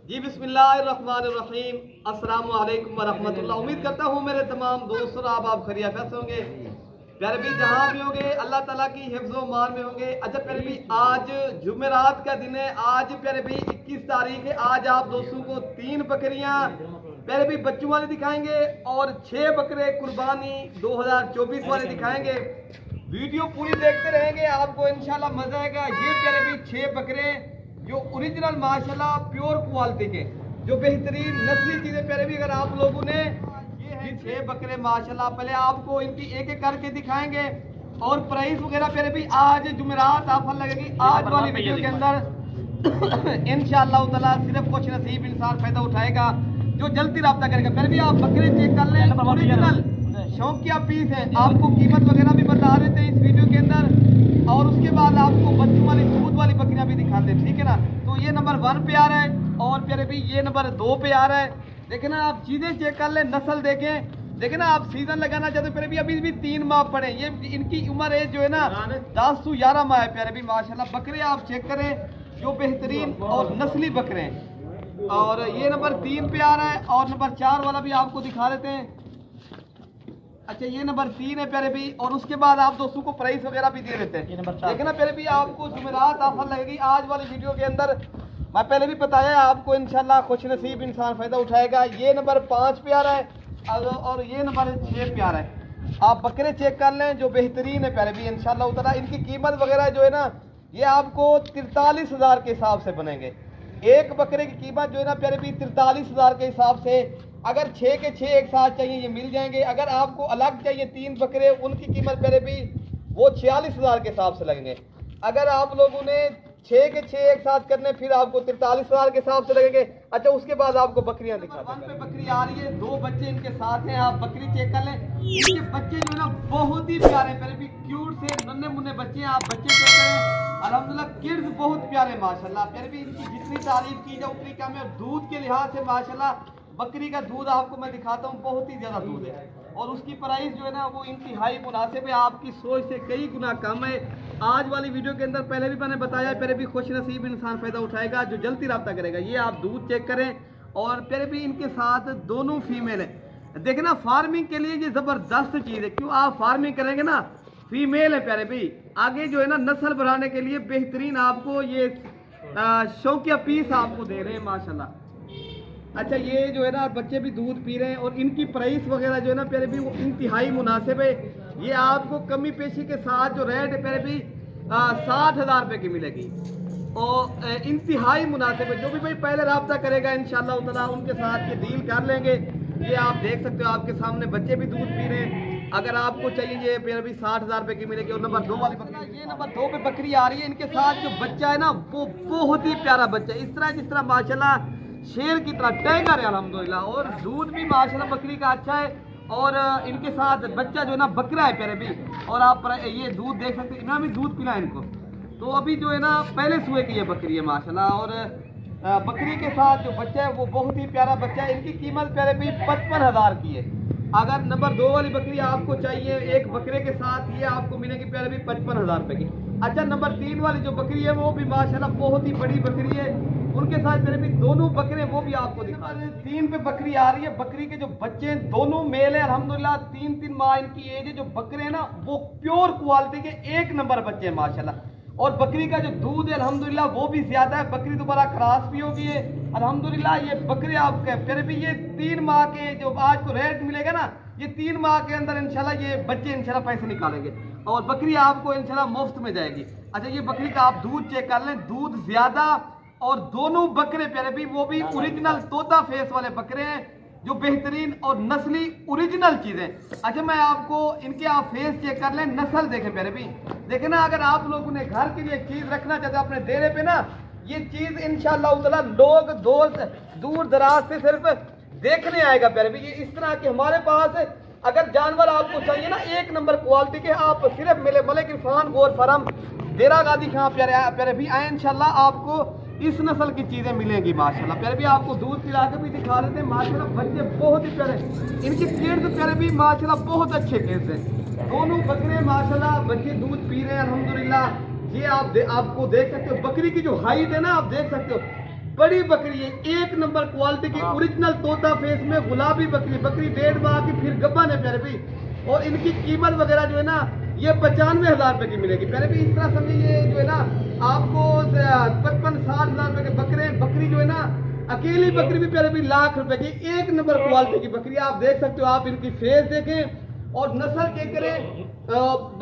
जी बिस्मिल्लाहिर्रहमानिर्रहीम, अस्सलाम वालेकुम वरहमतुल्लाह। उम्मीद करता हूँ मेरे तमाम दोस्त आप खैरियत होंगे। प्यारे भी जहाँ भी होंगे अल्लाह ताला की हिफ्ज़ो मान में होंगे। अच्छा प्यारे भी आज जुमेरात का दिन है। आज प्यारे भी 21 तारीख है। आज आप दोस्तों को 3 बकरियाँ प्यारे भी बच्चों वाले दिखाएंगे और 6 बकरे कुर्बानी 2024 वाले दिखाएंगे। वीडियो पूरी देखते रहेंगे, आपको इंशाल्लाह मजा आएगा। ये प्यारे भी 6 बकरे जो ओरिजिनल माशाल्लाह प्योर क्वालिटी के जो बेहतरीन नस्ली चीजें प्यारे भी अगर आप लोगों ने ये है 6 बकरे माशाल्लाह। पहले आपको इनकी एक एक करके दिखाएंगे और प्राइस वगैरह प्यारे भी आज जुमेरात ऑफर लगेगी आज वाली वीडियो के अंदर इंशाअल्लाह ताला। सिर्फ कुछ नसीब इंसान फायदा उठाएगा जो जल्दी रब्ता करेगा। प्यारे भी आप बकरे चेक कर लें, ओरिजिनल शौकिया पीस है। आपको कीमत वगैरह भी बता रहे थे इस वीडियो के अंदर और उसके बाद आपको बच्चों वाली दूध वाली बकरियां भी दिखाते हैं, ठीक है ना। तो ये नंबर 1 पे आ रहा है और प्यारे भी ये नंबर 2 पे आ रहा है। देखे ना, आप चीजें चेक कर ले, नस्ल देखें। देखे ना, आप सीजन लगाना चाहते हो प्यारे भी अभी भी 3 माह पड़े। ये इनकी उम्र है जो है ना 10 से 11 माह है प्यारे भी माशाल्लाह। बकरे आप चेक करें जो बेहतरीन और नस्ली बकरे हैं। और ये नंबर 3 पे आ रहा है और नंबर 4 वाला भी आपको दिखा देते हैं। अच्छा ये नंबर 3 है प्यारे भी और उसके बाद आप दोस्तों को प्राइस वगैरह भी दे देते हैं। लेकिन ना प्यारे भी आपको जुमेरात ऑफर लगेगी आज वाली वीडियो के अंदर। मैं पहले भी बताया आपको इंशाल्लाह खुश नसीब इंसान फायदा उठाएगा। ये नंबर 5 पे आ रहा है और ये नंबर 6 पे आ रहा है। आप बकरे चेक कर लें जो बेहतरीन है प्यारे भी इंशाल्लाह ताला। इनकी कीमत वगैरह जो है ना ये आपको 43,000 के हिसाब से बनेंगे। एक बकरे की कीमत जो है ना प्यारे भी 43,000 के हिसाब से। अगर 6 के 6 एक साथ चाहिए ये मिल जाएंगे। अगर आपको अलग चाहिए 3 बकरे उनकी कीमत प्यारे भी वो 46,000 के हिसाब से लगेंगे। अगर आप लोगों ने 6 के 6 एक साथ करने फिर आपको 43,000 के हिसाब से लगेंगे। अच्छा उसके बाद आपको बकरियां दिखाते हैं। बकरी आ रही है, 2 बच्चे इनके साथ हैं, आप बकरी चेक कर लें। इनके बच्चे जो है ना बहुत ही प्यारे प्यारे भी क्यूट से नन्हे मुन्ने बच्चे हैं। आप बच्चे चेक करें अल्हम्दुलिल्लाह, किड्स बहुत प्यारे माशाल्लाह। प्यारे भी इनकी जितनी तारीफ की जाए उतनी कम है। दूध के लिहाज से माशाल्लाह बकरी का दूध आपको मैं दिखाता हूँ, बहुत ही ज्यादा दूध है और उसकी प्राइस जो है ना वो इंतहाई मुनासिब है। आपकी सोच से कई गुना कम है। आज वाली वीडियो के अंदर पहले भी मैंने बताया पहले भी खुश नसीब इंसान फायदा उठाएगा जो जल्दी रब्ता करेगा। ये आप दूध चेक करें और पहले भी इनके साथ दोनों फीमेल है। देखे ना, फार्मिंग के लिए ये जबरदस्त चीज है। क्यों आप फार्मिंग करेंगे ना, फीमेल है प्यारे भी आगे जो है ना नस्ल बढ़ाने के लिए बेहतरीन आपको ये शौकिया पीस आपको दे रहे हैं माशाल्लाह। अच्छा ये जो है ना बच्चे भी दूध पी रहे हैं और इनकी प्राइस वगैरह जो है ना प्यारे भी वो इंतहाई मुनासिब है। ये आपको कमी पेशी के साथ जो रेट है प्यारे भी 60,000 रुपये की मिलेगी और इंतहाई मुनासिब है। जो भी भाई पहले रब्ता करेगा इंशाल्लाह ताला उनके साथ ये डील कर लेंगे। ये आप देख सकते हो आपके सामने बच्चे भी दूध पी रहे हैं। अगर आपको चाहिए ये प्यारे भी 60,000 रुपये की मिलेगी। और नंबर 2 वाली बकरी, ये नंबर 2 पे बकरी आ रही है। इनके साथ जो बच्चा है ना वो बहुत ही प्यारा बच्चा है, इस तरह जिस तरह माशाल्लाह शेर की तरह टाइगर है अल्हम्दुलिल्लाह। और दूध भी माशाल्लाह बकरी का अच्छा है और इनके साथ बच्चा जो है ना बकरा है प्यारे भी। और आप ये दूध देख सकते हैं, इन्होंने भी दूध पिला इनको। तो अभी जो है ना पहले सुए की ये बकरी है माशाल्लाह। और बकरी के साथ जो बच्चा है वो बहुत ही प्यारा बच्चा है। इनकी कीमत प्यारे भी 55,000 की है। अगर नंबर 2 वाली बकरी आपको चाहिए एक बकरे के साथ ये आपको मिलेगी प्यारे भी 55,000 रुपये की। अच्छा नंबर 3 वाली जो बकरी है वो भी माशाल्लाह बहुत ही बड़ी बकरी है। उनके साथ मेरे भी दोनों बकरे वो भी आपको दिखा रहे हैं। 3 पे बकरी आ रही है। बकरी के जो बच्चे हैं दोनों मेल है अल्हम्दुलिल्लाह। 3-3 माह इनकी एज है। जो बकरे हैं ना वो प्योर क्वालिटी के 1 नंबर बच्चे हैं माशाल्लाह। और बकरी का जो दूध है अल्हम्दुलिल्लाह वो भी ज्यादा है। बकरी दोबारा क्रॉस भी होगी है अल्हम्दुलिल्लाह। ये बकरे आपके फिर भी ये 3 माह के जो आज को रेट मिलेगा ना ये 3 माह के अंदर इंशाल्लाह ये बच्चे इंशाल्लाह पैसे निकालेंगे और बकरी आपको इंशाल्लाह मुफ्त में जाएगी। अच्छा ये बकरी का आप दूध चेक कर लें, दूध ज्यादा और दोनों बकरे प्यारे भी वो भी ओरिजिनल तोता फेस वाले बकरे हैं जो बेहतरीन और नस्ली ओरिजिनल चीजें। अच्छा मैं आपको इनके आप फेस चेक कर लें, नस्ल देखें प्यारे भी। देखे ना, अगर आप लोगों ने घर के लिए चीज रखना चाहते अपने डेरे पे ना ये चीज इंशाल्लाह ताला लोग दोस्त दूर दराज से सिर्फ देखने आएगा प्यारे भी। ये इस तरह के हमारे पास अगर जानवर आपको चाहिए ना 1 नंबर क्वालिटी के, आप सिर्फ मिले मलिक इरफान गोर फार्म डेरा गादी खां प्यारे भी आए इंशाल्लाह आपको इस नस्ल की चीजें मिलेंगी माशाल्लाह। प्यारे भी आपको दूध पिला के भी दिखा देते हैं माशाल्लाह। बच्चे बहुत ही प्यारे, इनकी किड्स प्यारे भी माशाल्लाह बहुत अच्छे किड्स हैं। दोनों बकरे माशाल्लाह बच्चे दूध पी रहे हैं अल्हम्दुलिल्लाह। ये आपको देख सकते हो बकरी की जो हाइट है ना आप देख सकते हो बड़ी बकरी है, एक नंबर क्वालिटी की ओरिजिनल तोता फेस में गुलाबी बकरी, बकरी 1.5 माह की फिर गब्बन है प्यारे भाई। और इनकी कीमत वगैरह जो है ना ये 95,000 रुपए की मिलेगी प्यारे भाई। इस तरह समझिए जो है ना आपको 55-60 हजार रुपए के बकरे, बकरी जो है ना अकेली बकरी भी प्यारे भाई लाख रुपए की, एक नंबर क्वालिटी की बकरी आप देख सकते हो। आप इनकी फेस देखें और नस्ल के करें,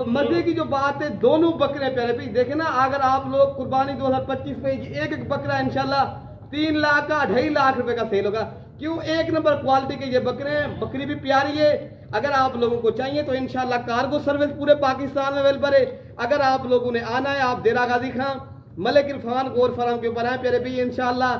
मजे की जो बात है दोनों बकरे प्यारे भाई देखे ना, अगर आप लोग कुर्बानी 2025 पे एक एक बकरा इंशाल्लाह 3 लाख का 2.5 लाख रुपए का सेल होगा। क्यों? एक नंबर क्वालिटी के ये बकरे हैं, बकरी भी प्यारी है। अगर आप लोगों को चाहिए तो इंशाल्लाह कार्गो सर्विस पूरे पाकिस्तान में अवेलेबल है। अगर आप लोगों ने आना है, आप डेरा गाजी खां मलिक इरफान गोर फार्म के ऊपर आए प्यारे भाई, इंशाल्लाह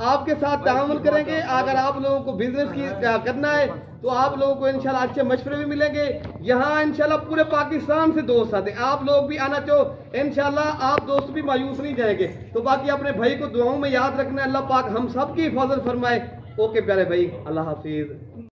आपके साथ ताउन करेंगे। अगर आप लोगों को बिजनेस की करना है तो आप लोगों को इंशाल्लाह अच्छे मशवरे भी मिलेंगे। यहाँ इंशाल्लाह पूरे पाकिस्तान से दोस्त आते हैं, आप लोग भी आना चाहो इंशाल्लाह आप दोस्त भी मायूस नहीं जाएंगे। तो बाकी अपने भाई को दुआओं में याद रखना, अल्लाह पाक हम सब की हिफाजत फरमाए। ओके प्यारे भाई, अल्लाह हाफिज।